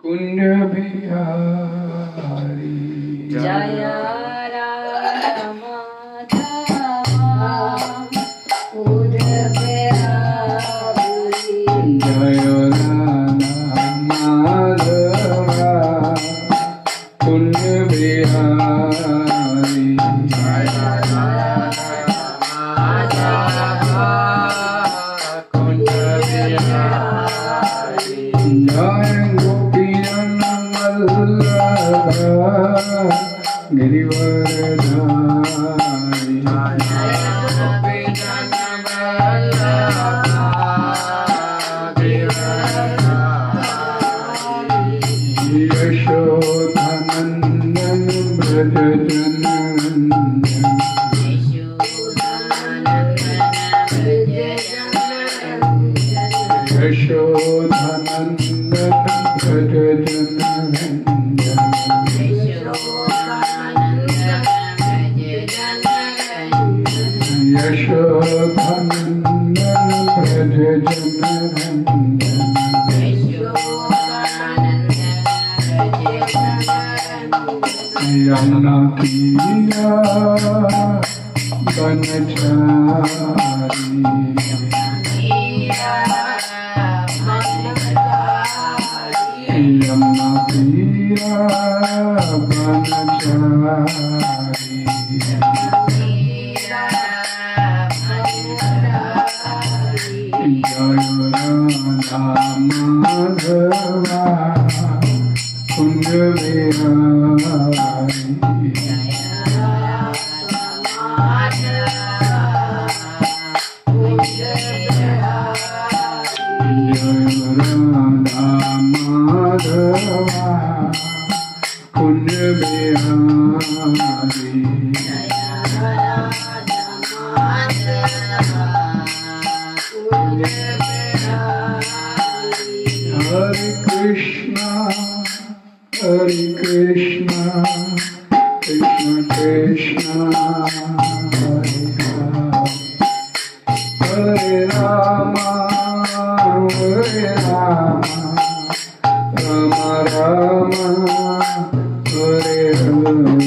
कुंज बिहारी जय राम माधवा कुंज बिहारी जय राम माधवा कुंज बिहारी जय कुंज बिहारी जय गिरिवरधारी यशोधनंदन ब्रज जनरंजन यशोधनंदन ब्रज जनरंजन यशोधनंदन ब्रज जनरंजन यमुना तीरा बनचारी यमुना तीरा बनचारी जय राधा माधवा कुंज बिहारी जय Radha Madhava Kunj Bihari Hare Krishna, Hare Krishna, Krishna Krishna, Hare Hare, Hare Rama, Hare Rama, Rama Rama, Hare Hare.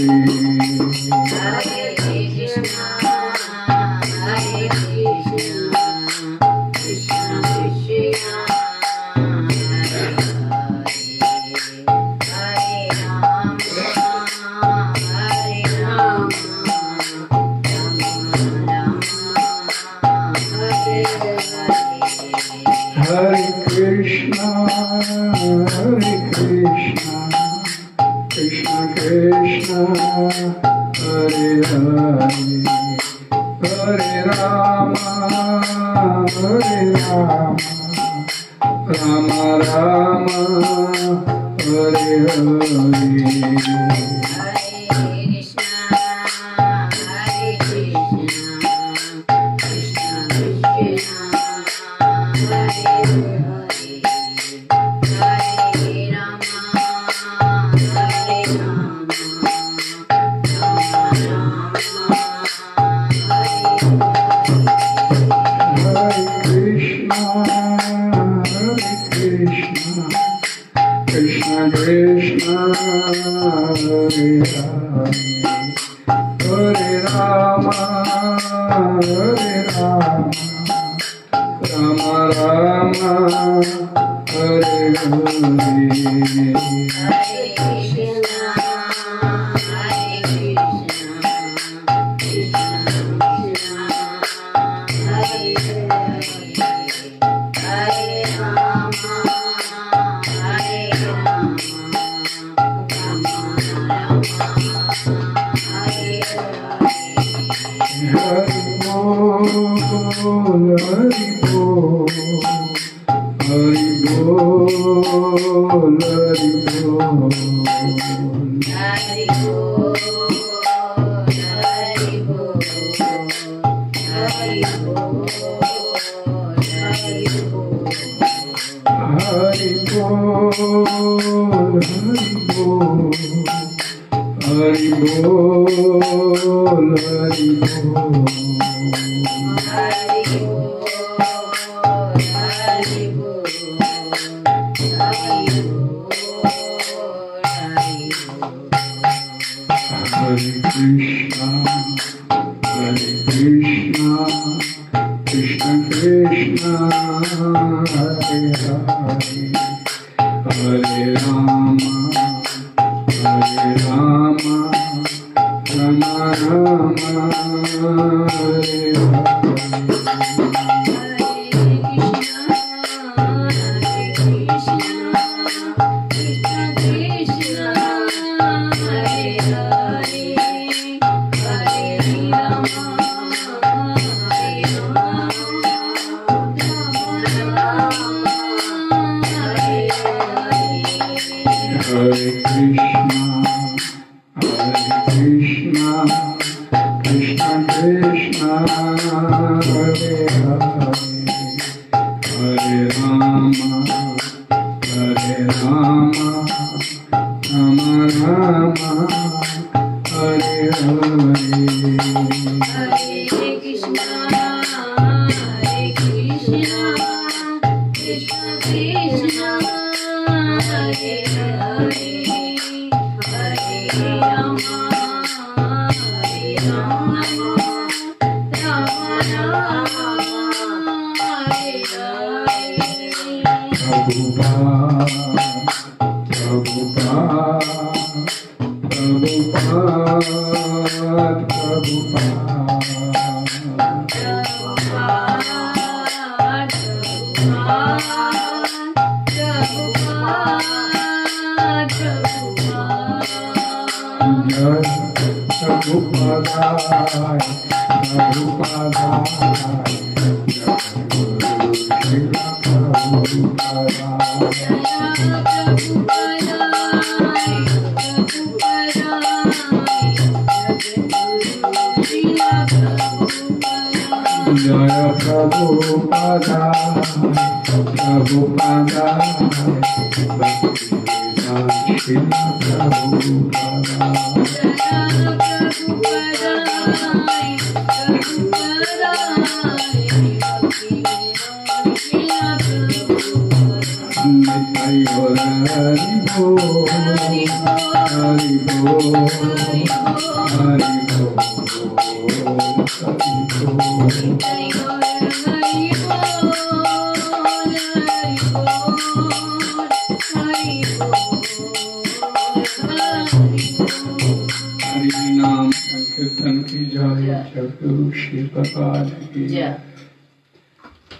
Hare Krishna, Hare Krishna, Krishna Krishna, Hare Hare, Hare Rama, Hare Rama, Rama Rama, Hare Hare. Krishna Krishna, Hare Hare, Hare Rama, Hare Rama, Rama Rama, Hare Hare.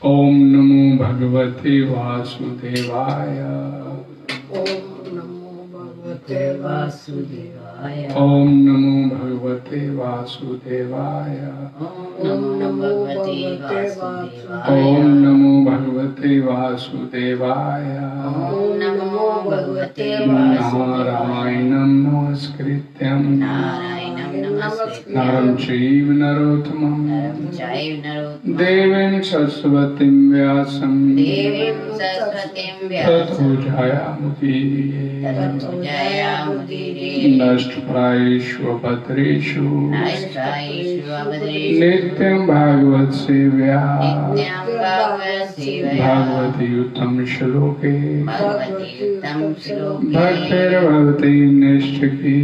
ओम नमो भगवते वासुदेवाय। ओम नमो भगवते वासुदेवाय। ओम नमो भगवते वासुदेवाय। ओम नमो भगवते वासुदेवाय। ओम नमो भगवते वासुदेवाय। नारायणं नमस्कृत्यं नरं चैव नरोत्तमं देवीं सरस्वतीं व्यासं ततो जयामुदीरये। नष्टप्रायेषु भद्रेषु नित्यं भागवत सेव्या भागवती उत्तम श्लोके भक्तिर्भवति नैष्ठिकी।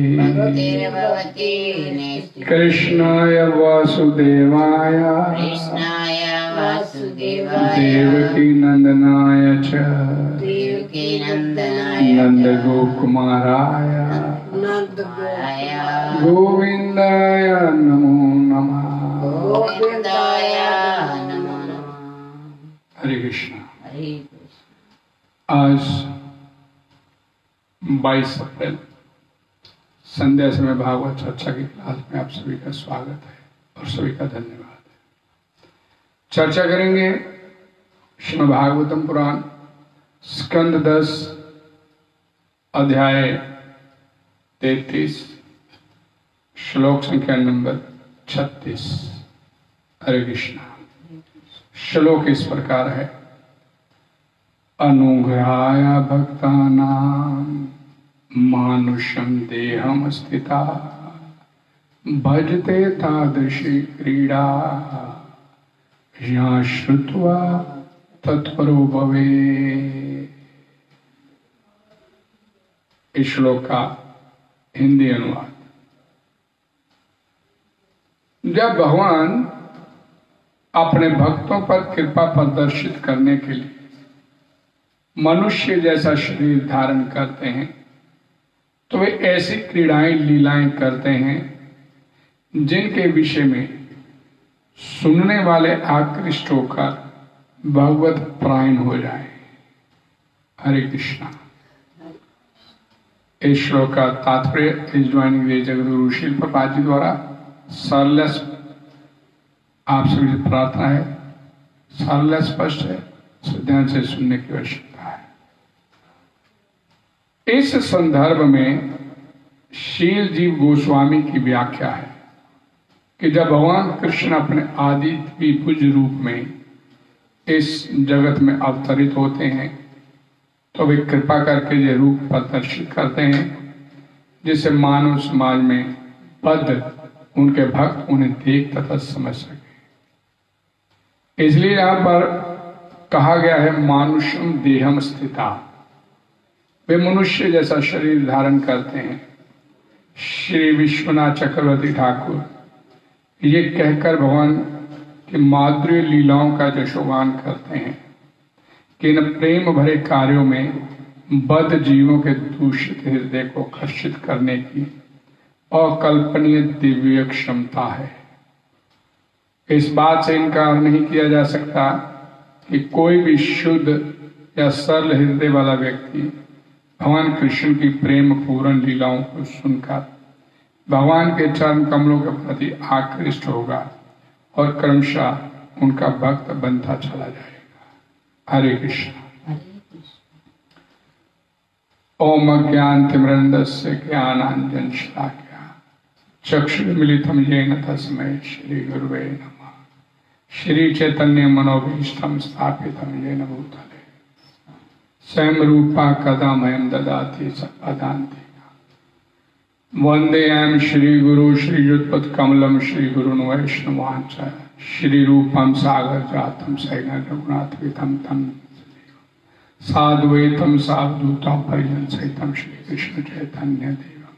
कृष्णाय वासुदेवाय देवकी नंदनाय च नंदगोकुमाराय गोविंदाय नमो नमः। हरे कृष्ण। आज 22 अप्रैल संध्या समय भागवत चर्चा की क्लास में आप सभी का स्वागत है और सभी का धन्यवाद है। चर्चा करेंगे श्रीमद् भागवतम पुराण स्कंद 10 अध्याय 33 श्लोक संख्या नंबर 36। हरे कृष्ण। श्लोक इस प्रकार है। अनुग्रहाय भक्तानां मानुषं देहम स्थिता भजते तादृशी क्रीडा या श्रुत्वा तत्परो भवे। इस श्लोक का हिंदी अनुवाद। जब भगवान अपने भक्तों पर कृपा प्रदर्शित करने के लिए मनुष्य जैसा शरीर धारण करते हैं तो वे ऐसी क्रीड़ाएं लीलाएं करते हैं जिनके विषय में सुनने वाले आकृष्ट होकर भगवत परायण हो जाए। हरे कृष्णा। इस श्लोक का तात्पर्य इस ज्वाइनिंग जगद्गुरु शील प्रपात जी द्वारा सरल आप सभी से प्रार्थना है, सरल स्पष्ट है, ध्यान से सुनने की आवश्यकता है। इस संदर्भ में शील जीव गोस्वामी की व्याख्या है कि जब भगवान कृष्ण अपने आदि द्विभुज रूप में इस जगत में अवतरित होते हैं तो वे कृपा करके ये रूप प्रदर्शित करते हैं जिससे मानव समाज में बद्ध उनके भक्त उन्हें देख तथा समझ सके। इसलिए यहां पर कहा गया है मानुषम देहम स्थिता, वे मनुष्य जैसा शरीर धारण करते हैं। श्री विश्वनाथ चक्रवर्ती ठाकुर ये कहकर भगवान की माधुर्य लीलाओं का यशोगान करते हैं कि इन प्रेम भरे कार्यों में बद्ध जीवों के दूषित हृदय को आकर्षित करने की अकल्पनीय दिव्य क्षमता है। इस बात से इनकार नहीं किया जा सकता कि कोई भी शुद्ध या सरल हृदय वाला व्यक्ति भगवान कृष्ण की प्रेम पूर्ण लीलाओं को सुनकर भगवान के चरण कमलों के प्रति आकृष्ट होगा और क्रमशः उनका भक्त बनता चला जाएगा। हरे कृष्ण। ओम अज्ञानतिमिरन्धस्य ज्ञानाञ्जन शलाकया चक्षुर्मिलितं येन तस्मै श्री गुरुवे नमः। श्री चैतन्य मनोभीष्टं स्थापितं येन भूतले स्वयं रूपा कदा मह्यं ददाति सपदान्ति। वंदेयं श्री गुरु श्रीयुतपद कमलम श्री गुरुन् वैष्णवांच श्री रूपम सागर जातम सैन रघुनाथवितं तम साद्वैतम सावधूतम परिजन सहितम श्री कृष्ण चैतन्य देवम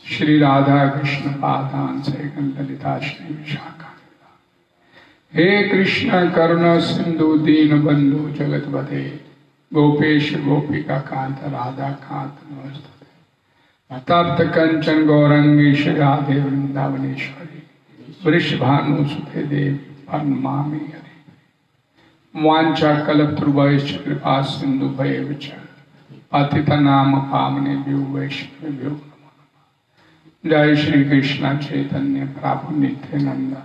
श्री राधा कृष्ण पादान सैगन ललिता श्री विशाखा। हे कृष्ण करुणा सिंधु दीन बंधु जगतपते गोपेश गोपिका कांत राधा कांत नमस्ते। तप्त कंचन गौरंगी राधे वृंदावनेश्वरी वृषभानु सुते देवी पन्मामि हरि। वांछा कल्पतरुभ्यश्च कृपा सिंधु भयेष पतितनाम पावनेभ्यो वैष्णवेभ्यो नमो नमः। जय श्री कृष्ण चैतन्य प्रभु नित्यानंद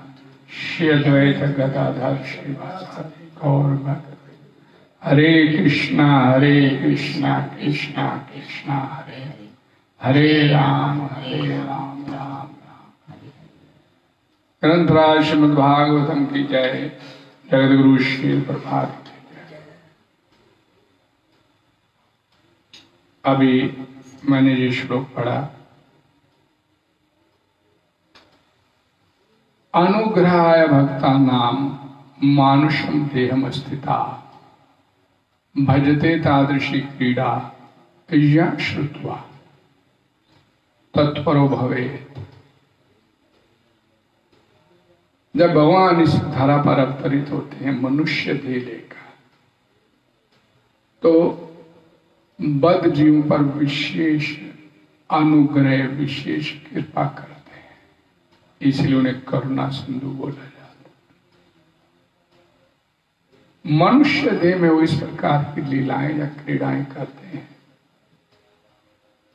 श्री अद्वैत गदाधर श्रीवासादि गौर भक्त। हरे कृष्णा कृष्णा कृष्णा हरे हरे राम राम राम। ग्रंथराज श्रीमद् भागवतम की जय। जगद्गुरु श्री प्रभात की जय। अभी मैंने ये श्लोक पढ़ा, अनुग्रहाय भक्ता नाम मानुषम देहम स्थिता भजते तादृशी क्रीड़ा या श्रुत्वा तत्परो भवेत्। जब भगवान इस धरा पर अवतरित होते हैं मनुष्य देह लेकर तो बद्ध जीवों पर विशेष अनुग्रह विशेष कृपा करते हैं, इसलिए उन्हें करुणा सिंधु बोला जाता है। मनुष्य देह में वो इस प्रकार की लीलाएं या क्रीड़ाएं करते हैं।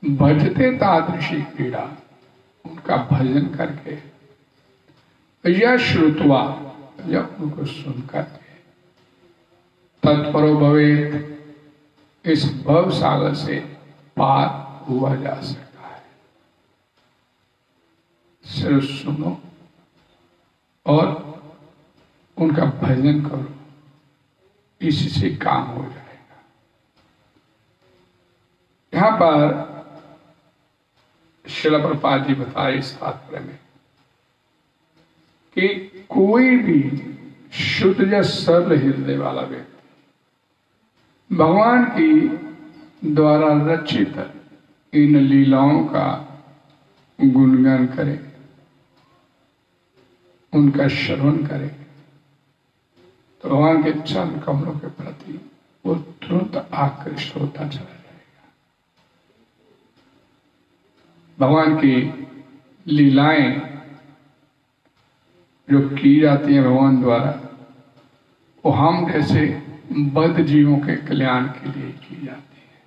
भजते तादृशी क्रीड़ा, उनका भजन करके या श्रुत्वा या उनको सुनकर तत्परो भवेत्, इस भव सागर से पार हुआ जा सकता है। सिर्फ सुनो और उनका भजन करो, इसी से काम हो जाएगा। यहां पर श्रील प्रभुपाद जी बताए इस तात्पर्य में कि कोई भी शुद्ध या सरल हृदय वाला व्यक्ति भगवान की द्वारा रचित इन लीलाओं का गुणगान करे, उनका श्रवण करे, तो भगवान के चरण कमलों के प्रति वो तुरंत आकृष्ट होता चला जाएगा। भगवान की लीलाएं जो की जाती हैं भगवान द्वारा, वो हम जैसे बद्ध जीवों के कल्याण के लिए की जाती है।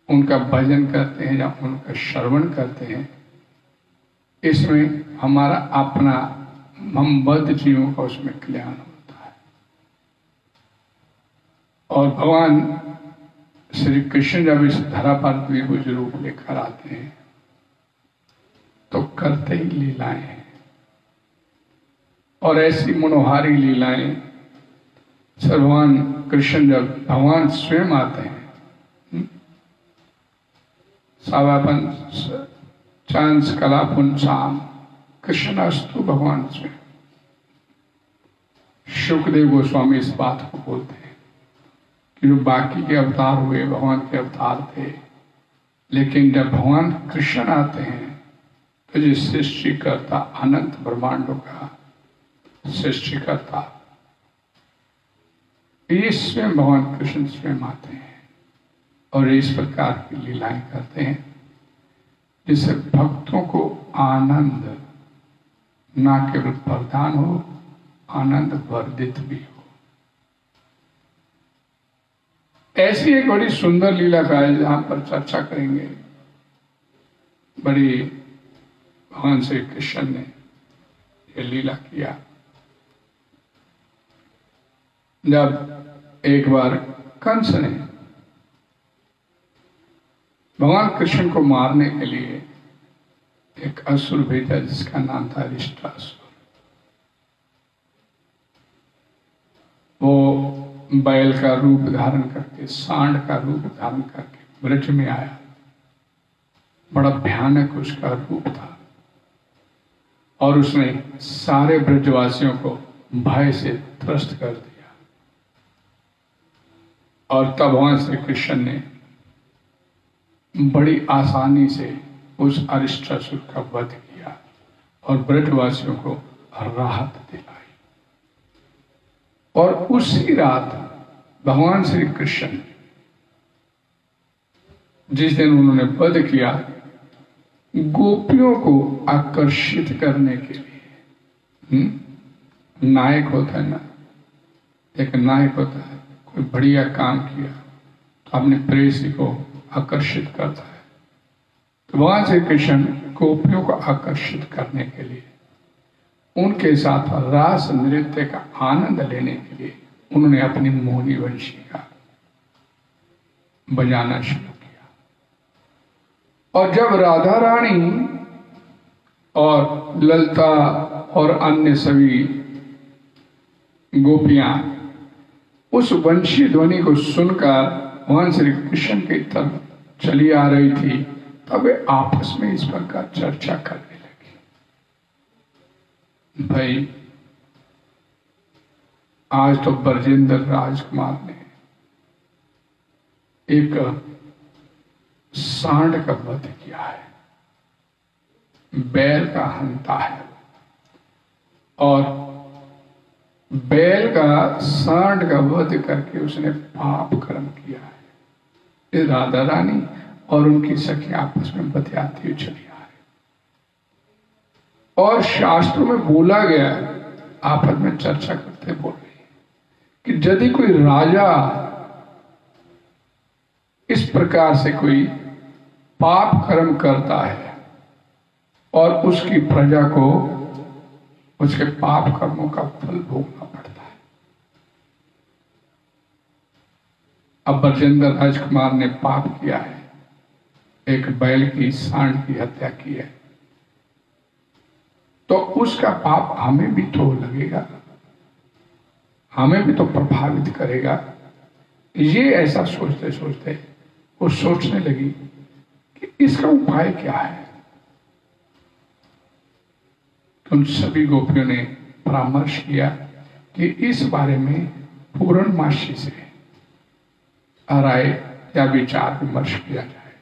उनका भजन करते हैं या उनका श्रवण करते हैं, इसमें हमारा अपना, हम बद्ध जीवों का उसमें कल्याण होता है। और भगवान श्री कृष्ण जब इस धरा पर द्विभुज रूप लेकर आते हैं तो करते ही लीलाएं हैं, और ऐसी मनोहारी लीलाएं भगवान कृष्ण जब भगवान स्वयं आते हैं, सावापन चांस कला पुंसाम कृष्णास्तु भगवान स्वयं। शुकदेव गोस्वामी इस बात को बोलते हैं कि जो बाकी के अवतार हुए भगवान के अवतार थे, लेकिन जब भगवान कृष्ण आते हैं तो जो सृष्टि करता, अनंत ब्रह्मांडों का सृष्टि करता, ये स्वयं भगवान कृष्ण स्वयं आते हैं और इस प्रकार की लीलाएं करते हैं जिससे भक्तों को आनंद ना केवल प्रदान हो, आनंद वर्धित भी हो। ऐसी एक बड़ी सुंदर लीला का है जहां पर चर्चा करेंगे। बड़ी भगवान श्री कृष्ण ने यह लीला किया। जब एक बार कंस ने भगवान कृष्ण को मारने के लिए एक असुर भेजा जिसका नाम था अरिष्टासुर। वो बैल का रूप धारण करके, सांड का रूप धारण करके ब्रज में आया। बड़ा भयानक उसका रूप था और उसने सारे ब्रजवासियों को भय से त्रस्त कर दिया। और तब भगवान श्री कृष्ण ने बड़ी आसानी से उस अरिष्टासुर का वध किया और ब्रजवासियों को राहत दिलाई। और उसी रात भगवान श्री कृष्ण जिस दिन उन्होंने वध किया, गोपियों को आकर्षित करने के लिए, नायक होता है ना, एक नायक होता है, कोई बढ़िया काम किया तो अपने प्रेयसी को आकर्षित करता है। तो भगवान श्री कृष्ण गोपियों को आकर्षित करने के लिए, उनके साथ रास नृत्य का आनंद लेने के लिए उन्होंने अपनी मोहनी वंशी का बजाना शुरू किया। और जब राधा रानी और ललता और अन्य सभी गोपियां उस वंशी ध्वनि को सुनकर भगवान श्री कृष्ण की तरफ चली आ रही थी, तब वे आपस में इस प्रकार चर्चा करने लगी। भाई, आज तो ब्रजेंद्र राजकुमार ने एक सांड का वध किया है, बैल का हंता है, और बैल का सांड का वध करके उसने पाप कर्म किया है। ये राधा रानी और उनकी सखी आपस में बतियाती हुई चली आ रही, और शास्त्रों में बोला गया है, आपस में चर्चा करते बोल रही है कि यदि कोई राजा इस प्रकार से कोई पाप कर्म करता है और उसकी प्रजा को उसके पाप कर्मों का फल भोगना पड़ता है। अब ब्रजेंद्र राजकुमार ने पाप किया है, एक बैल की, सांड की हत्या की है, तो उसका पाप हमें भी तो लगेगा, हमें भी तो प्रभावित करेगा। ये ऐसा सोचते सोचते वो सोचने लगी कि इसका उपाय क्या है। उन सभी गोपियों ने परामर्श किया कि इस बारे में पूर्णमासी से राय या विचार विमर्श किया जाए।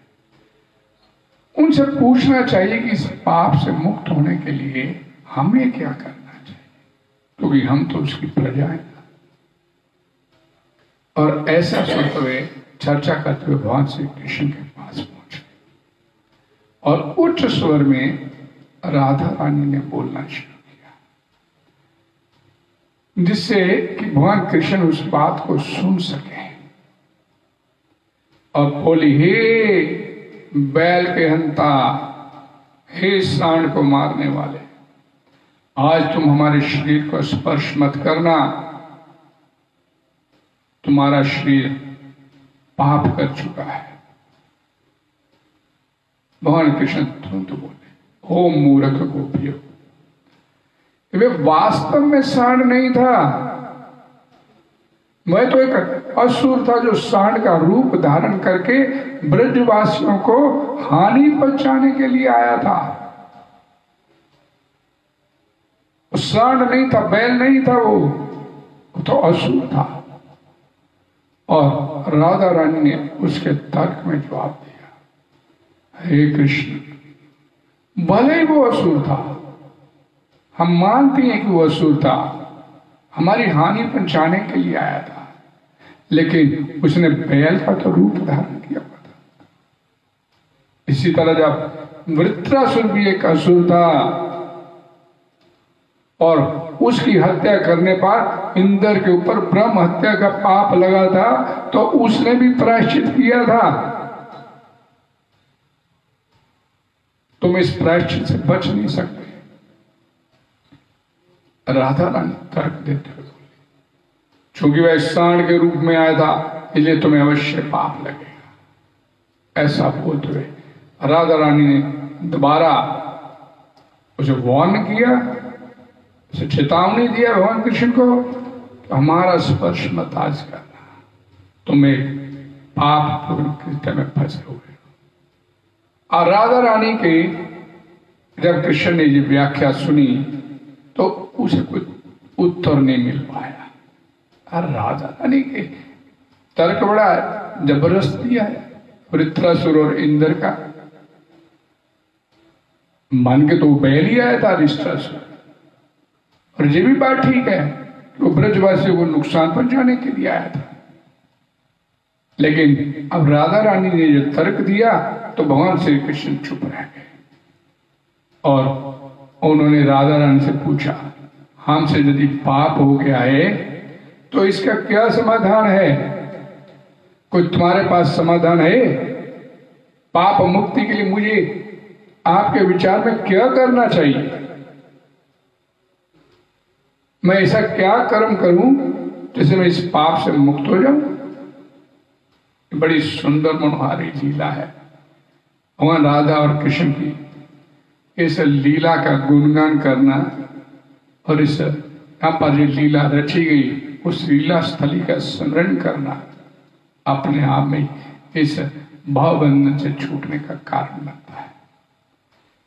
उनसे पूछना चाहिए कि इस पाप से मुक्त होने के लिए हमें क्या करना चाहिए, क्योंकि हम तो उसकी प्रजा हैं। और ऐसा सुनते हुए, चर्चा करते हुए भगवान श्री कृष्ण के पास पहुंचे और उच्च स्वर में राधा रानी ने बोलना शुरू किया, जिससे कि भगवान कृष्ण उस बात को सुन सके। और बोली, हे बैल के हंता, हे सांड को मारने वाले, आज तुम हमारे शरीर को स्पर्श मत करना, तुम्हारा शरीर पाप कर चुका है। भगवान कृष्ण तुरंत बोले, ओ मूर्ख गोपियों, वे वास्तव में सांड नहीं था, मैं तो एक असुर था जो सांड का रूप धारण करके ब्रजवासियों को हानि पहुंचाने के लिए आया था। सांड नहीं था, बैल नहीं था, वो तो असुर था। और राधा रानी ने उसके तर्क में जवाब दिया, हे कृष्ण, भले ही वो असुर था, हम मानते हैं कि वो असुर था, हमारी हानि पहुंचाने के लिए आया था, लेकिन उसने बैल का तो रूप धारण किया हुआ था। इसी तरह जब वृत्रासुर भी एक असुर था और उसकी हत्या करने पर इंद्र के ऊपर ब्रह्म हत्या का पाप लगा था, तो उसने भी प्रायश्चित किया था। तुम इस प्रायश्चित से बच नहीं सकते। राधा रानी तर्क देते हुए बोली, चूंकि वह सांड के रूप में आया था, इसलिए तुम्हें अवश्य पाप लगेगा। ऐसा बोलते हुए राधा रानी ने दोबारा उसे वार्न किया, उसे चेतावनी दिया भगवान कृष्ण को, तो हमारा स्पर्श मत आज करना, तुम्हें पाप पूर्ण कृत्य में फंसे हुए। और राधा रानी के जब कृष्ण ने ये व्याख्या सुनी तो उसे कोई उत्तर नहीं मिल पाया। और राधा रानी के तर्क बड़ा जबरदस्त दिया है, वृत्रासुर और इंद्र का। मान के तो बैल ही आया था वृत्रासुर, और ये भी बात ठीक है कि वो ब्रजवासियों को नुकसान पहुंचाने के लिए आया था। लेकिन अब राधा रानी ने जो तर्क दिया तो भगवान श्री कृष्ण चुप रह गए और उन्होंने राधा रानी से पूछा, हमसे यदि पाप हो गया है तो इसका क्या समाधान है? कोई तुम्हारे पास समाधान है? पाप मुक्ति के लिए मुझे आपके विचार में क्या करना चाहिए? मैं ऐसा क्या कर्म करूं जिससे मैं इस पाप से मुक्त हो जाऊं? बड़ी सुंदर मनोहारी लीला है भगवान राधा और कृष्ण की। इस लीला का गुणगान करना और इस यहाँ पर जो लीला रची गई उस लीला स्थली का स्मरण करना अपने आप में इस भावबंधन से छूटने का कारण बनता है।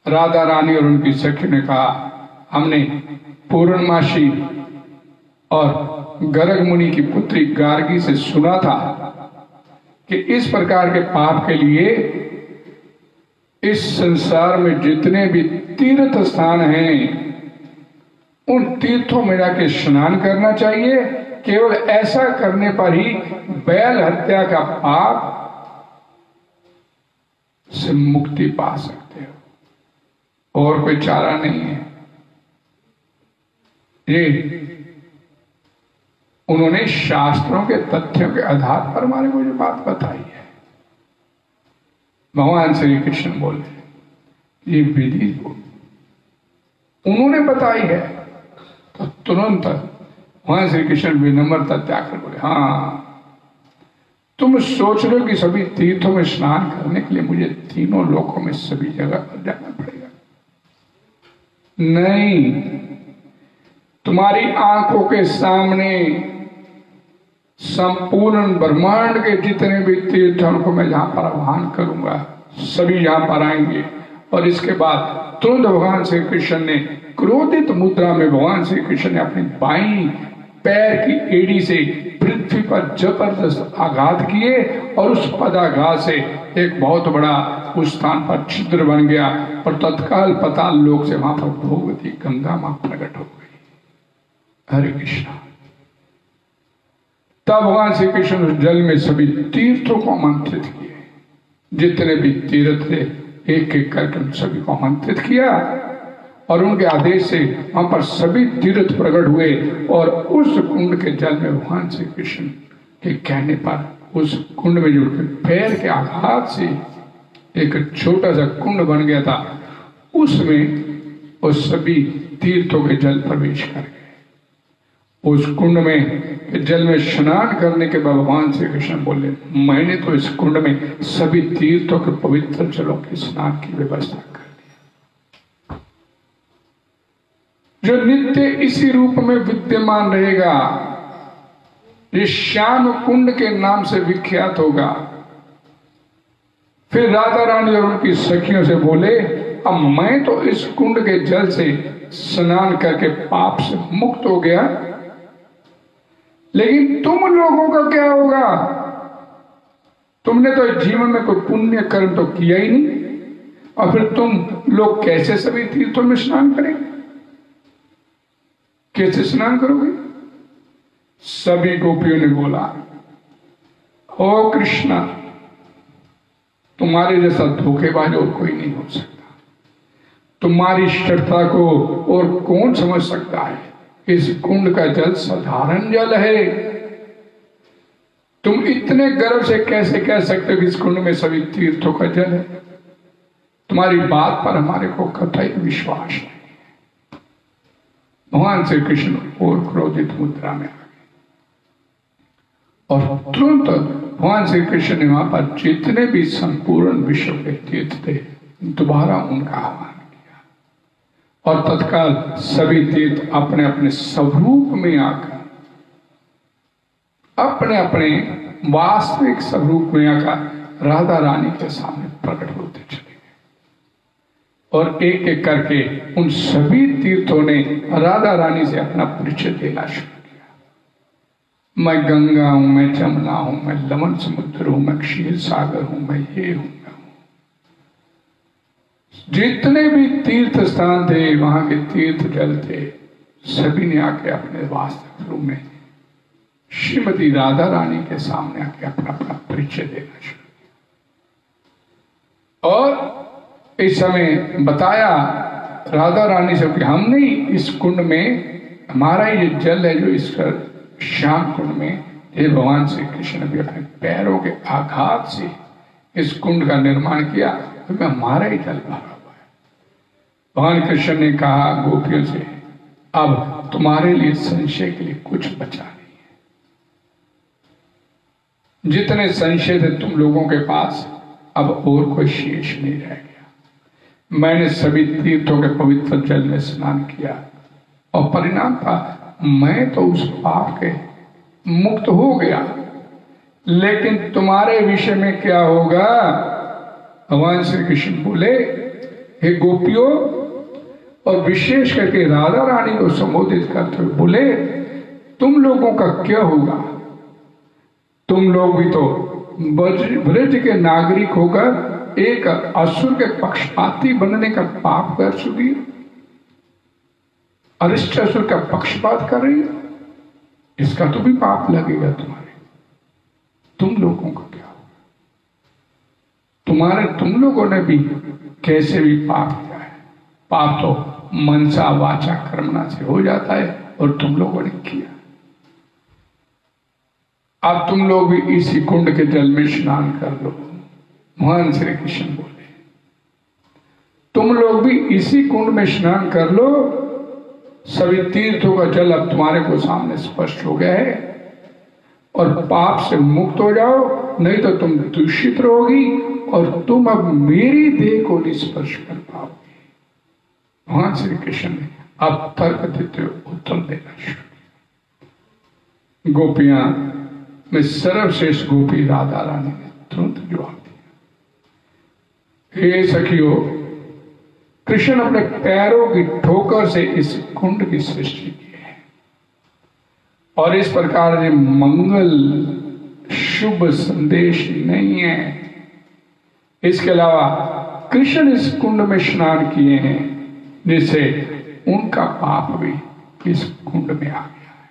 राधा रानी और उनकी सखी ने कहा, हमने पूर्णमासी और गर्ग मुनि की पुत्री गार्गी से सुना था कि इस प्रकार के पाप के लिए इस संसार में जितने भी तीर्थ स्थान हैं उन तीर्थों में जाके स्नान करना चाहिए। केवल ऐसा करने पर ही बैल हत्या का पाप से मुक्ति पा सकते हो, और कोई चारा नहीं है। ये उन्होंने शास्त्रों के तथ्यों के आधार पर हमारे को जो बात बताई है। भगवान श्री कृष्ण बोले ये विधि उन्होंने बताई है, तो तुरंत भगवान श्री कृष्ण विनम्रता त्याग कर बोले, हाँ तुम सोच रहे हो कि सभी तीर्थों में स्नान करने के लिए मुझे तीनों लोकों में सभी जगह पर जाना पड़ेगा? नहीं, तुम्हारी आंखों के सामने संपूर्ण ब्रह्मांड के जितने भी तीर्थों को मैं जहां पर आह्वान करूंगा सभी यहां पर आएंगे। और इसके बाद तुरंत भगवान श्री कृष्ण ने क्रोधित मुद्रा में भगवान श्री कृष्ण ने अपनी बाईं पैर की एड़ी से पृथ्वी पर जबरदस्त आघात किए और उस पदाघात से एक बहुत बड़ा उस स्थान पर छिद्र बन गया और तत्काल पाताल लोक से वहां पर भगवती गंगा मां प्रकट हो गई। हरे कृष्णा। तब भगवान श्री कृष्ण उस जल में सभी तीर्थों को आमंत्रित किए, जितने भी तीर्थ थे एक एक करके उन सभी को आमंत्रित किया और उनके आदेश से वहां पर सभी तीर्थ प्रकट हुए और उस कुंड के जल में भगवान श्री कृष्ण के कहने पर उस कुंड में जो पैर के आघात से एक छोटा सा कुंड बन गया था, उसमें उस सभी तीर्थों के जल प्रवेश कर गए। उस कुंड में जल में स्नान करने के बाद भगवान श्री कृष्ण बोले, मैंने तो इस कुंड में सभी तीर्थों के पवित्र जलों के स्नान की व्यवस्था कर दी, जो नित्य इसी रूप में विद्यमान रहेगा, ये श्याम कुंड के नाम से विख्यात होगा। फिर राधा रानी और उनकी सखियों से बोले, अब मैं तो इस कुंड के जल से स्नान करके पाप से मुक्त हो गया, लेकिन तुम लोगों का क्या होगा? तुमने तो जीवन में कोई पुण्य कर्म तो किया ही नहीं, और फिर तुम लोग कैसे सभी तीर्थों में स्नान करेंगे? कैसे स्नान करोगे? सभी गोपियों ने बोला, ओ कृष्णा, तुम्हारे जैसा धोखेबाज और कोई नहीं हो सकता, तुम्हारी श्रद्धा को और कौन समझ सकता है? इस कुंड का जल साधारण जल है, तुम इतने गर्व से कैसे कह सकते हो कि इस कुंड में सभी तीर्थों का जल है? तुम्हारी बात पर हमारे को कतई विश्वास नहीं है। भगवान श्री कृष्ण और क्रोधित मुद्रा में आ गए और तुरंत भगवान श्री कृष्ण ने वहां पर जितने भी संपूर्ण विश्व के तीर्थ थे दोबारा उनका आह्वान किया और तत्काल सभी तीर्थ अपने अपने स्वरूप में आकर, अपने अपने वास्तविक स्वरूप में आकर राधा रानी के सामने प्रकट होते चले गए और एक एक करके उन सभी तीर्थों ने राधा रानी से अपना परिचय देना शुरू किया। मैं गंगा हूं, मैं जमुना हूं, मैं लवण समुद्र हूं, मैं क्षीर सागर हूं, मैं ये हूं, मैं हूं। जितने भी तीर्थ स्थान थे, वहां के तीर्थ जल थे, सभी ने आके अपने वास्तविक रूप में श्रीमती राधा रानी के सामने आके अपना अपना परिचय देना शुरू किया और इस समय बताया राधा रानी से कि हम नहीं, इस कुंड में हमारा ये जल है जो इस श्याम कुंड में ये भगवान श्री कृष्ण ने भी अपने पैरों के आघात से इस कुंड का निर्माण किया, तो में हमारा ही जल भरा हुआ है। भगवान कृष्ण ने कहा गोपियों से, अब तुम्हारे लिए संशय के लिए कुछ बचा नहीं है, जितने संशय थे तुम लोगों के पास अब और कोई शेष नहीं रह गया। मैंने सभी तीर्थों के पवित्र जल में स्नान किया और परिणाम था मैं तो उस पाप के मुक्त हो गया, लेकिन तुम्हारे विषय में क्या होगा? भगवान श्री कृष्ण बोले, हे गोपियों, और विशेष करके राधा रानी को संबोधित करते हुए बोले, तुम लोगों का क्या होगा? तुम लोग भी तो ब्रज के नागरिक होकर एक असुर के पक्षपाती बनने का पाप कर चुकी हो, अरिष्ट असुर का पक्षपात कर रही हो, इसका तो भी पाप लगेगा तुम्हारे। तुम लोगों का क्या होगा? तुम लोगों ने भी कैसे भी पाप किया है। पाप तो मनसा वाचा कर्मणा से हो जाता है और तुम लोगों ने किया। अब तुम लोग भी इसी कुंड के जल में स्नान कर लो। भगवान श्री कृष्ण बोले, तुम लोग भी इसी कुंड में स्नान कर लो, सभी तीर्थों का जल अब तुम्हारे को सामने स्पष्ट हो गया है और पाप से मुक्त हो जाओ, नहीं तो तुम दूषित रहोगी और तुम अब मेरी देह को नहीं स्पर्श कर पाओगे। भगवान श्री कृष्ण ने अब तर्क देते हुए उत्तर देना शुरू किया। गोपियां में सर्वश्रेष्ठ गोपी राधा रानी ने तुरंत जवाब दिया, हे सखियों, कृष्ण अपने पैरों की ठोकर से इस कुंड की सृष्टि की है और इस प्रकार ये मंगल शुभ संदेश नहीं है। इसके अलावा कृष्ण इस कुंड में स्नान किए हैं, जिससे उनका पाप भी इस कुंड में आ गया है,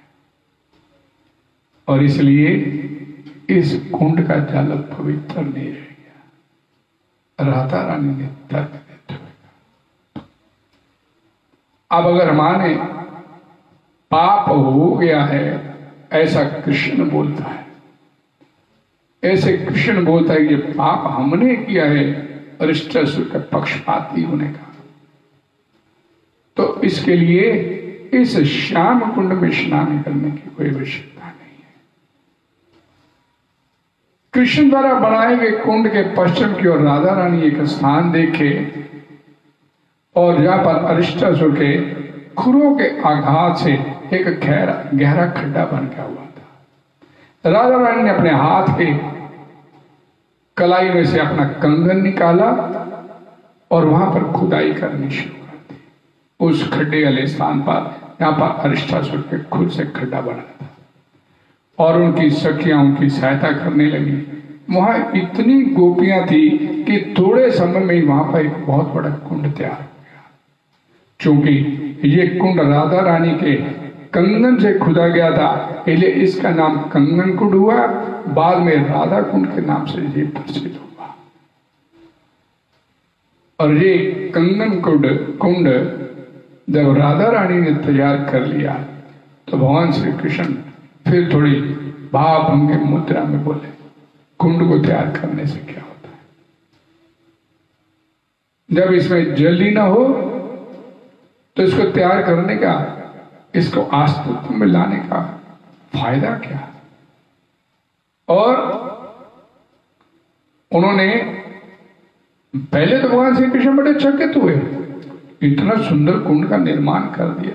और इसलिए इस कुंड का जल पवित्र नहीं रह गया। राधा रानी ने तर्क देते हुए कहा, अब अगर हमारे पाप हो गया है, ऐसा कृष्ण बोलता है, ऐसे कृष्ण बोलता है कि ये पाप हमने किया है अरिष्टासुर का पक्षपाती होने का, तो इसके लिए इस श्याम कुंड में स्नान करने की कोई आवश्यकता नहीं है। कृष्ण द्वारा बनाए गए कुंड के पश्चिम की ओर राधा रानी एक स्थान देखे, और जहां पर अरिष्टासुर के खुरों के आघात से एक गहरा खड्डा बन गया हुआ था। राधा रानी ने अपने हाथ के कलाई में से अपना कंगन निकाला और वहां पर खुदाई करनी शुरू कर दी, उस खड्डे वाले स्थान पर जहां पर अरिष्टासुर के खुद से खड्डा बना था, और उनकी सखियां उनकी सहायता करने लगी। वहां इतनी गोपियां थी कि थोड़े समय में वहां पर एक बहुत बड़ा कुंड तैयार हो गया। चूंकि ये कुंड राधा रानी के कंगन से खुदा गया था, इसलिए इसका नाम कंगन कुंड हुआ। बाद में राधा कुंड के नाम से ये प्रसिद्ध हुआ। और ये कंगन कुंड जब राधा रानी ने तैयार कर लिया, तो भगवान श्री कृष्ण फिर थोड़ी भावभंगी मुद्रा में बोले, कुंड को तैयार करने से क्या होता है? जब इसमें जल ही ना हो तो इसको तैयार करने का, इसको अस्तित्व में लाने का फायदा क्या? और उन्होंने पहले तो भगवान श्री कृष्ण बड़े चकित हुए, इतना सुंदर कुंड का निर्माण कर दिया।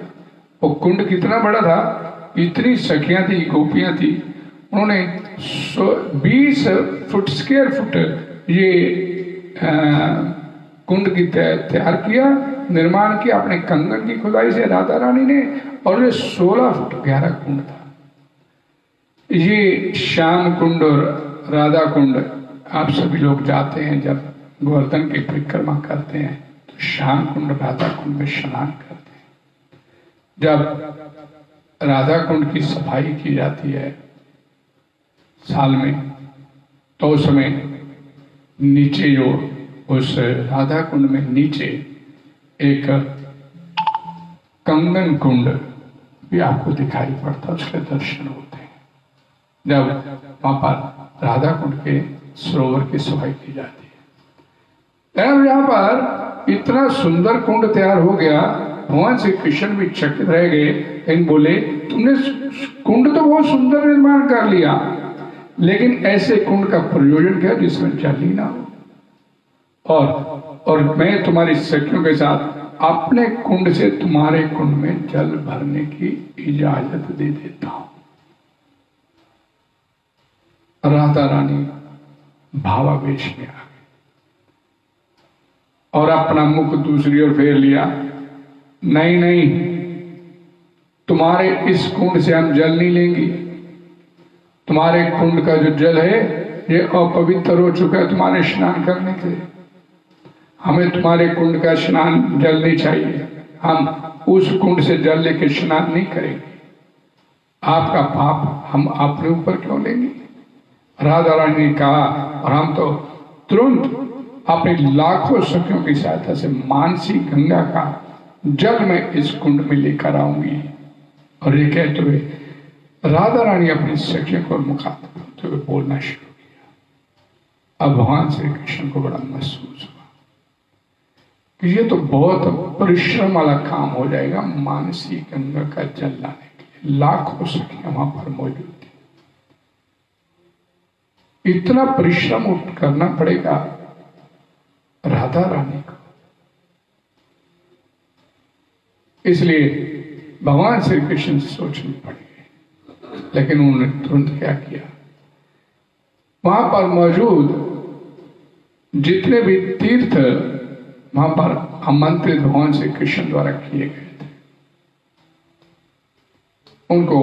वो कुंड कितना बड़ा था, इतनी सखियां थी, गोपियां थी, उन्होंने 20 फुट स्क्वायर फुट ये कुंड की तैयार किया, निर्माण किया अपने कंगन की खुदाई से राधा रानी ने, और ये 16 फुट गहरा कुंड था। ये श्याम कुंड और राधा कुंड आप सभी लोग जाते हैं, जब गोवर्धन की परिक्रमा करते हैं तो श्याम कुंड राधा कुंड में स्नान करते हैं। जब राधा कुंड की सफाई की जाती है साल में, तो उस समय नीचे जो उस राधा कुंड में नीचे एक कंगन कुंड भी आपको दिखाई पड़ता, उसके दर्शन होते हैं जब वहां पर राधा कुंड के सरोवर की सफाई की जाती है। अब यहाँ पर इतना सुंदर कुंड तैयार हो गया, भगवान श्री कृष्ण भी चकित रह गए, लेकिन बोले तुमने कुंड तो बहुत सुंदर निर्माण कर लिया, लेकिन ऐसे कुंड का प्रयोजन क्या जिसमें जल ही ना हो, और मैं तुम्हारी सखियों के साथ अपने कुंड से तुम्हारे कुंड में जल भरने की इजाजत दे देता हूं। राधा रानी भावावेश में आ गई और अपना मुख दूसरी ओर फेर लिया, नहीं नहीं, तुम्हारे इस कुंड से हम जल नहीं लेंगे, तुम्हारे कुंड का जो जल है ये अपवित्र हो चुका है तुम्हारे स्नान करने के लिए, हमें तुम्हारे कुंड का स्नान जल नहीं चाहिए, हम उस कुंड से जल लेके स्नान नहीं करेंगे, आपका पाप हम अपने ऊपर क्यों लेंगे? राधा रानी ने कहा, और हम तो तुरंत अपने लाखों सखियों की सहायता से मानसी गंगा का जल मैं इस कुंड में लेकर आऊंगी। और ये कहते हुए राधा रानी अपनी सखियों को मुखातिब होते हुए बोलना शुरू किया। अब भगवान श्री कृष्ण को बड़ा महसूस हुआ कि ये तो बहुत परिश्रम वाला काम हो जाएगा, मानसी गंगा का जल लाने के लिए लाखों सखियां वहां पर मौजूद थी, इतना परिश्रम करना पड़ेगा राधा रानी को। इसलिए भगवान श्री कृष्ण सोचने पड़ गए, लेकिन उन्होंने तुरंत क्या किया, वहां पर मौजूद जितने भी तीर्थ वहां पर आमंत्रित भगवान श्री कृष्ण द्वारा किए गए थे, उनको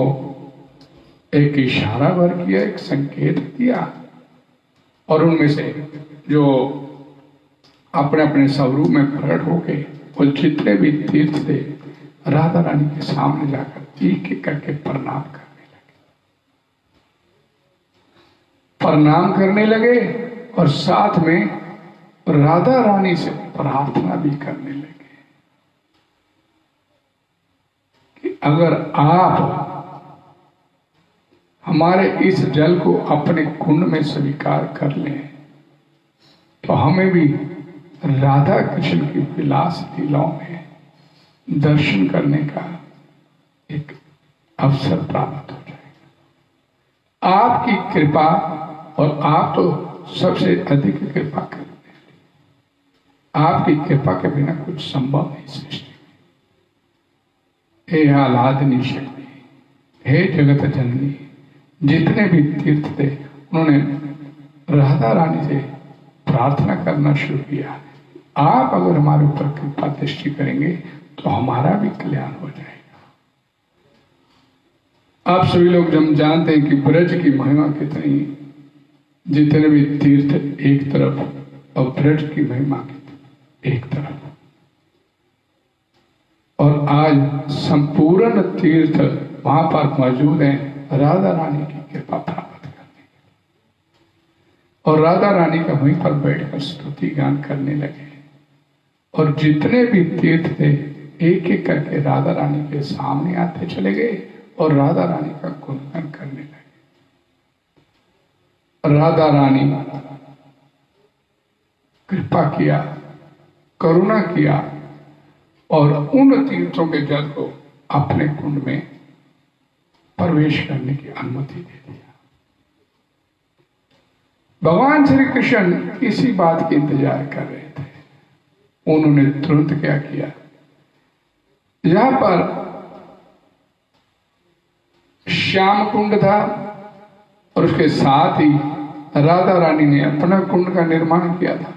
एक इशारा भर किया, एक संकेत दिया, और उनमें से जो अपने अपने स्वरूप में प्रकट होके वो जितने भी तीर्थ थे राधा रानी के सामने जाकर एक एक करके प्रणाम करने लगे और साथ में राधा रानी से प्रार्थना भी करने लगे कि अगर आप हमारे इस जल को अपने कुंड में स्वीकार कर लें तो हमें भी राधा कृष्ण की विलास लीलाओं में दर्शन करने का एक अवसर प्राप्त हो जाएगा। आपकी कृपा, और आप तो सबसे अधिक कृपा करते हैं, आपकी कृपा के बिना कुछ संभव नहीं सृष्टि में। हे आह्लादनी शक्ति, हे जगत जननी, जितने भी तीर्थ थे उन्होंने राधा रानी से प्रार्थना करना शुरू किया, आप अगर हमारे ऊपर कृपा दृष्टि करेंगे तो हमारा भी कल्याण हो जाएगा। आप सभी लोग जब जानते हैं कि ब्रज की महिमा कितनी, जितने भी तीर्थ एक तरफ और ब्रज की महिमा एक तरफ, और आज संपूर्ण तीर्थ वहां पर मौजूद हैं राधा रानी की कृपा प्राप्त करने के, और राधा रानी का वहीं पर बैठकर स्तुति गान करने लगे, और जितने भी तीर्थ थे एक एक करके राधा रानी के सामने आते चले गए और राधा रानी का गुणगान करने लगे। राधा रानी कृपा किया, करुणा किया, और उन तीर्थों के जल को अपने कुंड में प्रवेश करने की अनुमति दे दिया। भगवान श्री कृष्ण इसी बात के इंतजार कर रहे थे। उन्होंने तुरंत क्या किया, यहां पर श्याम कुंड था और उसके साथ ही राधा रानी ने अपना कुंड का निर्माण किया था।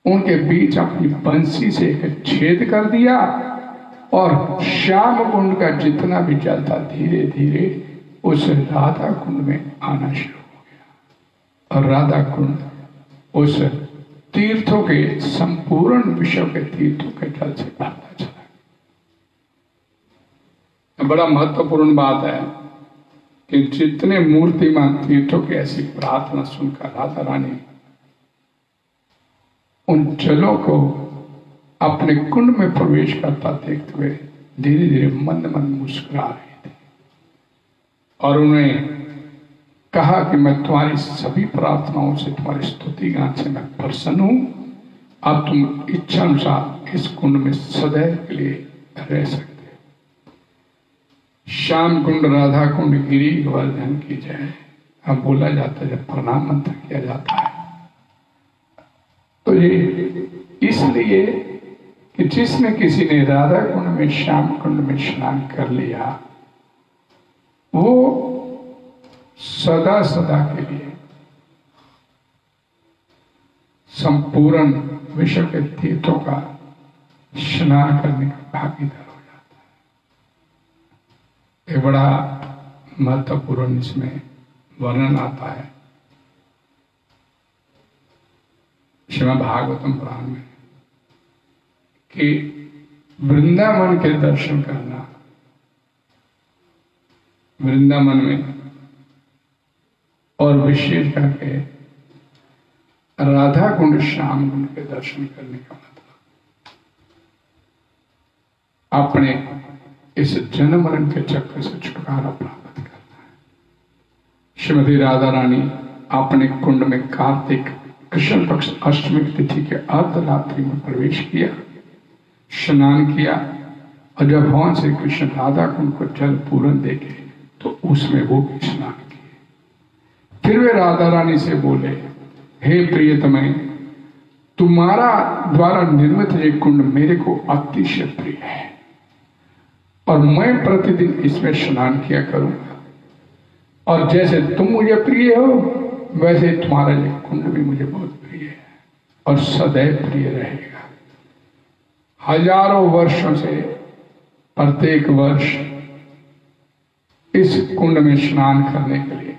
उनके बीच अपनी बंसी से एक छेद कर दिया और श्याम कुंड का जितना भी जल था धीरे धीरे उस राधा कुंड में आना शुरू हो गया, और राधा कुंड उस तीर्थों के संपूर्ण विश्व के तीर्थों के जल से भरता चला। बड़ा महत्वपूर्ण बात है कि जितने मूर्तिमान तीर्थों की ऐसी प्रार्थना सुनकर राधा रानी उन जलों को अपने कुंड में प्रवेश करता देखते हुए धीरे धीरे मंद मंद मुस्कुरा रही थी, और उन्हें कहा कि मैं तुम्हारी सभी प्रार्थनाओं से, तुम्हारी स्तुति गान से मैं प्रसन्न हूं। अब तुम इच्छा अनुसार इस कुंड में सदैव के लिए रह सकते हो। श्याम कुंड, राधा कुंड, गिरी गोवर्धन की जय अब बोला जाता है जब प्रणाम मंत्र किया जाता है। तो ये इसलिए कि जिसने किसी ने राधा कुंड में, श्याम कुंड में स्नान कर लिया, वो सदा सदा के लिए संपूर्ण विश्व के तीर्थों का स्नान करने का भागीदार हो जाता है। ये बड़ा महत्वपूर्ण इसमें वर्णन आता है श्रीमद् भागवतम पुराण में कि वृंदावन के दर्शन करना, वृंदावन में, और विशेष करके राधा कुंड, श्याम कुंड के दर्शन करने का मतलब अपने इस जन्म मरण के चक्र से छुटकारा प्राप्त करना है। श्रीमती राधा रानी अपने कुंड में कार्तिक कृष्ण पक्ष अष्टमी तिथि के अर्धरात्रि में प्रवेश किया, स्नान किया, और जब भगवान श्री कृष्ण राधा कुंड को जल पूर्ण देखे तो उसमें वो भी स्नान किए। फिर वे राधा रानी से बोले, हे प्रियतमे, तुम्हारा द्वारा निर्मित ये कुंड मेरे को अतिशय प्रिय है और मैं प्रतिदिन इसमें स्नान किया करूंगा, और जैसे तुम मुझे प्रिय हो वैसे तुम्हारा ये कुंड भी मुझे बहुत प्रिय है और सदैव प्रिय रहेगा। हजारों वर्षों से प्रत्येक वर्ष इस कुंड में स्नान करने के लिए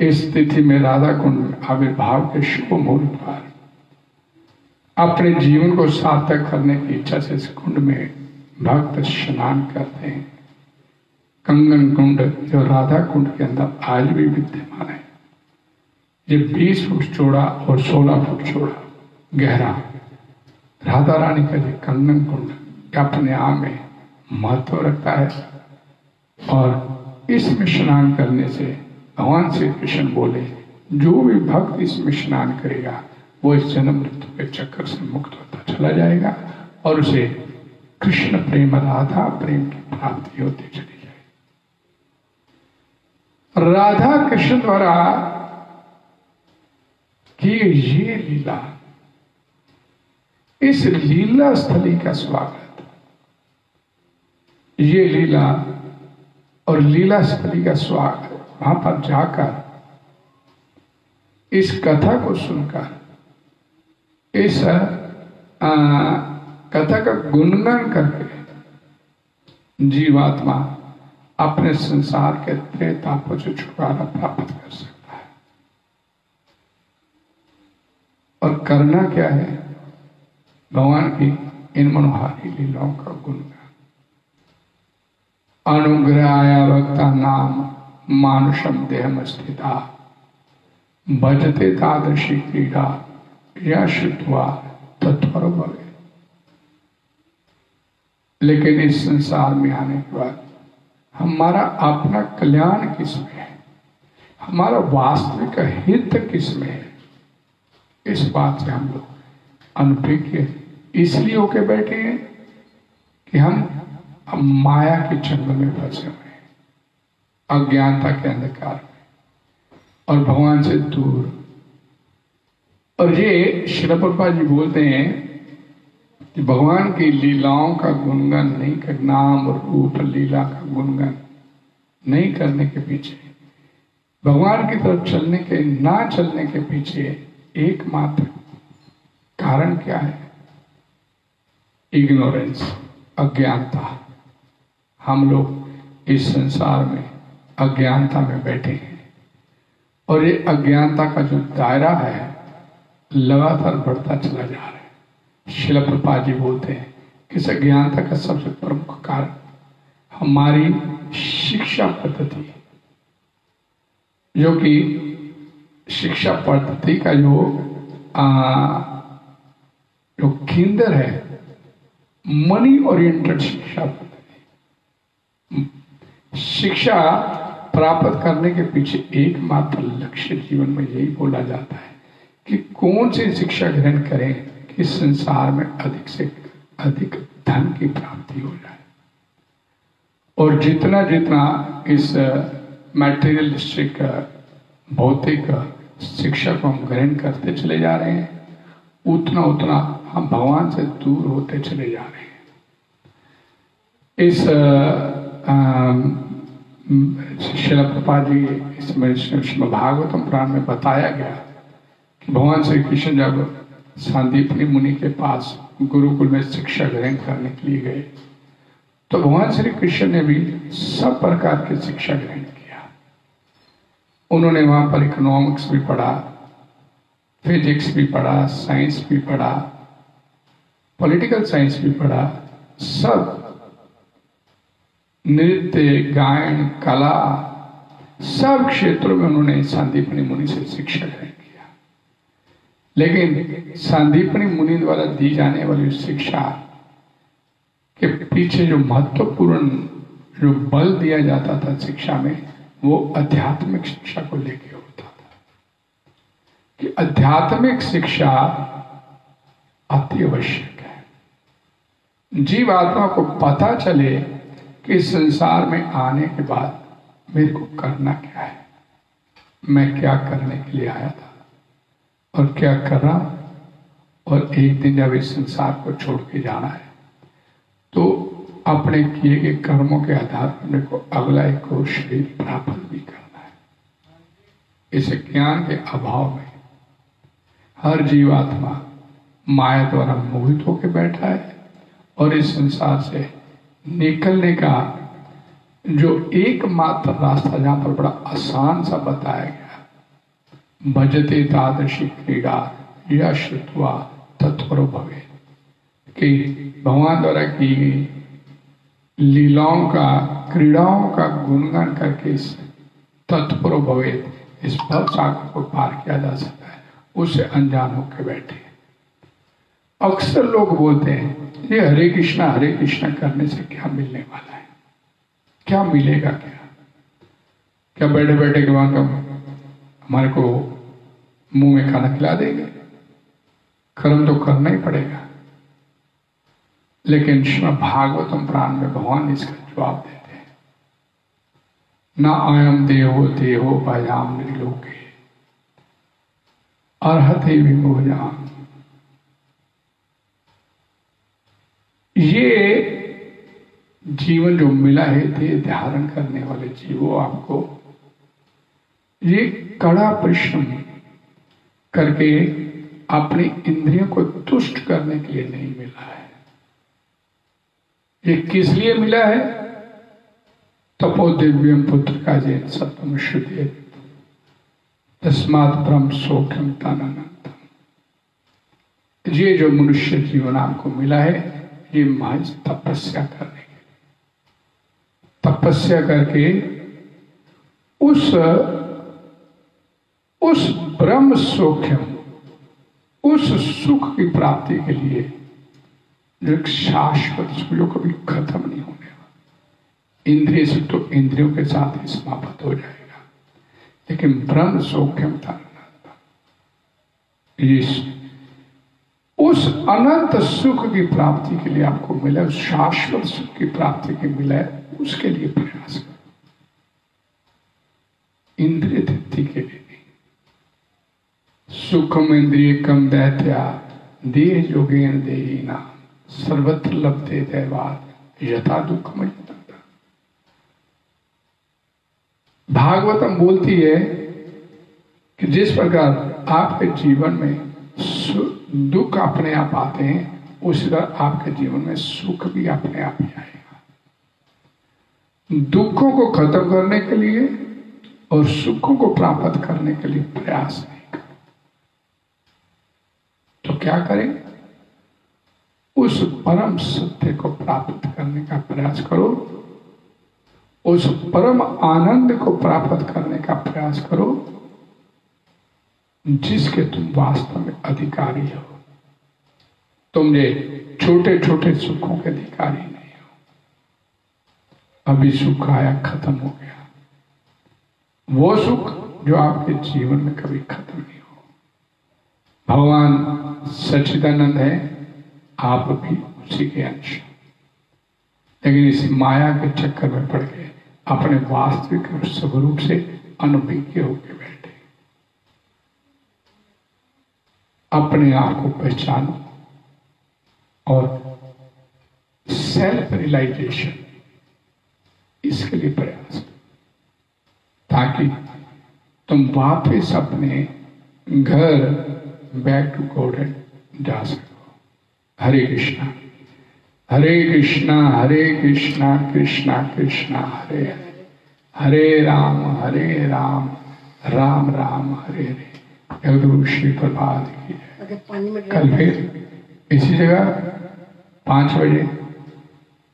इस तिथि में राधा कुंड में आविर्भाव के शुभ मुहूर्त पर अपने जीवन को सार्थक करने की इच्छा से इस कुंड में भक्त स्नान करते हैं। कंगन कुंड जो राधा कुंड के अंदर आज भी विद्यमान है, ये 20 फुट चौड़ा और 16 फुट चौड़ा गहरा राधा रानी का ये कंगन कुंड अपने आप में महत्व रखता है। और इसमें स्नान करने से भगवान श्री कृष्ण बोले, जो भी भक्त इसमें स्नान करेगा वो इस जन्म मृत्यु के चक्कर से मुक्त होता चला जाएगा और उसे कृष्ण प्रेम राधा प्रेम की प्राप्ति होती चली जाएगी। राधा कृष्ण द्वारा की ये लीला, इस लीला स्थली का स्वागत, ये लीला और लीला स्थली का स्वागत, वहां पर जाकर इस कथा को सुनकर इस कथा का गुणगान करके जीवात्मा अपने संसार के त्रेतापों से छुटकारा प्राप्त कर सकता है। और करना क्या है? भगवान की इन मनोहारी लीलाओं का गुणगान। अनुग्रहाय भक्ता नाम मानुषम देहम स्थिता भजते तादृशी क्रीड़ा या शुद्धा तत्पर भवे। लेकिन इस संसार में आने के बाद हमारा अपना कल्याण किसमें है, हमारा वास्तविक हित किसमें है, इस बात से हम लोग अनभिज्ञ इसलिए होके बैठे हैं कि हम माया के जंगल में फंसे हुए हैं, अज्ञानता के अंधकार में और भगवान से दूर। और ये श्रील प्रभुपाद जी बोलते हैं कि भगवान की लीलाओं का गुणगान नहीं कर, नाम रूप लीला का गुणगान नहीं करने के पीछे, भगवान की तरफ चलने के ना चलने के पीछे एकमात्र कारण क्या है? इग्नोरेंस, अज्ञानता। हम लोग इस संसार में अज्ञानता में बैठे हैं और ये अज्ञानता का जो दायरा है लगातार बढ़ता चला जा रहा है। श्रील प्रभुपाद जी बोलते हैं कि इस अज्ञानता का सबसे प्रमुख कारण हमारी शिक्षा पद्धति, जो कि शिक्षा पद्धति का जो केंद्र है मनी ओरिएंटेड शिक्षा पद्धति। शिक्षा प्राप्त करने के पीछे एकमात्र लक्ष्य जीवन में यही बोला जाता है कि कौन सी शिक्षा ग्रहण करें कि संसार में अधिक से अधिक धन की प्राप्ति हो जाए। और जितना जितना इस मैटेरियलिस्टिक भौतिक शिक्षा को हम ग्रहण करते चले जा रहे हैं, उतना उतना हम भगवान से दूर होते चले जा रहे हैं। इस श्रील प्रभुपाद जी इसमें भागवतम पुराण में बताया गया कि भगवान श्री कृष्ण जब सांदीपनी मुनि के पास गुरुकुल में शिक्षा ग्रहण करने के लिए गए तो भगवान श्री कृष्ण ने भी सब प्रकार की शिक्षा ग्रहण किया। उन्होंने वहां पर इकोनॉमिक्स भी पढ़ा, फिजिक्स भी पढ़ा, साइंस भी पढ़ा, पॉलिटिकल साइंस भी पढ़ा, सब नृत्य, गायन, कला, सब क्षेत्रों में उन्होंने सांदीपनी मुनि से शिक्षा ग्रहण किया। लेकिन सांदीपनी मुनि द्वारा दी जाने वाली शिक्षा के पीछे जो महत्वपूर्ण जो बल दिया जाता था शिक्षा में, वो आध्यात्मिक शिक्षा को लेकर होता था कि आध्यात्मिक शिक्षा अति आवश्यक है। जीव आत्मा को पता चले कि संसार में आने के बाद मेरे को करना क्या है, मैं क्या करने के लिए आया था और क्या कर रहा हूं, और एक दिन जब इस संसार को छोड़ के जाना है तो अपने किए गए कर्मों के आधार पर मेरे को अगला एक और शरीर प्राप्त भी करना है। इस ज्ञान के अभाव में हर जीवात्मा माया द्वारा मोहित होकर बैठा है और इस संसार से निकलने का जो एकमात्र रास्ता जहां पर बड़ा आसान सा बताया गया, भजते तादृशी क्रीड़ा या श्रुत्वा तत्परो भवे, कि भगवान द्वारा की गई लीलाओं का, क्रीड़ाओं का गुणगान करके इस तत्परो भवे, इस भव सागर को पार किया जा सकता है, उससे अनजान होकर बैठे। अक्सर लोग बोलते हैं ये हरे कृष्णा करने से क्या मिलने वाला है, क्या मिलेगा, क्या बैठे बैठे के बाद हमारे को मुंह में खाना खिला देंगे, कर्म तो करना ही पड़ेगा। लेकिन श्रीमद् भागवतम पुराण में भगवान इसका जवाब देते हैं, न अयम देहो देहो भयाम निर्लोके अर्हते विमोहयाम। ये जीवन जो मिला है देह धारण करने वाले जीवों, आपको ये कड़ा परिश्रम करके अपनी इंद्रियों को तुष्ट करने के लिए नहीं मिला है। ये किस लिए मिला है? तपो दिव्यम पुत्र का जैन सत्वम शुद्धि तस्मात् ब्रह्म सौख्यम तनानंतम। ये जो मनुष्य जीवन आपको मिला है, ये महज तपस्या करने के लिए, तपस्या करके उस ब्रह्म सौख्यम, उस सुख की प्राप्ति के लिए जो एक शाश्वत सुख, जो कभी खत्म नहीं होने वाला। इंद्रिय सुख तो इंद्रियों के साथ ही समाप्त हो जाएगा, लेकिन ब्रह्म सौख्यम था उस अनंत सुख की प्राप्ति के लिए आपको मिला, उस शाश्वत सुख की प्राप्ति के मिला है, उसके लिए प्रयास करो, इंद्रिय तृप्ति के लिए नहीं। सुखम इंद्रिय कम दैत्या देह योगेन देहिना सर्वत्र लभते दैवात यथा दुखम यथा। भागवतम बोलती है कि जिस प्रकार आपके जीवन में दुख अपने आप आते हैं, उसी तरह आपके जीवन में सुख भी अपने आप ही आएगा। दुखों को खत्म करने के लिए और सुखों को प्राप्त करने के लिए प्रयास नहीं करो तो क्या करें? उस परम सत्य को प्राप्त करने का प्रयास करो, उस परम आनंद को प्राप्त करने का प्रयास करो जिसके तुम वास्तव में अधिकारी हो। तुम ये छोटे छोटे सुखों के अधिकारी नहीं हो। अभी सुख आया, खत्म हो गया, वो सुख जो आपके जीवन में कभी खत्म नहीं हो। भगवान सच्चिदानंद है, आप भी उसी के अंश, लेकिन इस माया के चक्कर में पड़ गए, अपने वास्तविक स्वरूप से अनभिज्ञ होकर बैठे। अपने आप को पहचानो और सेल्फ रियलाइजेशन, इसके लिए प्रयास करो ताकि तुम वापस अपने घर बैक टू गॉड जा सको। हरे कृष्णा हरे कृष्णा कृष्णा कृष्णा हरे हरे हरे राम राम राम हरे हरे। जगदगुरु श्री प्रभात की कल फिर इसी जगह 5 बजे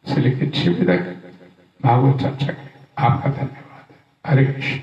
से लेकर 6 बजे तक भागवत चर्चा करें। आपका धन्यवाद। हरे कृष्ण।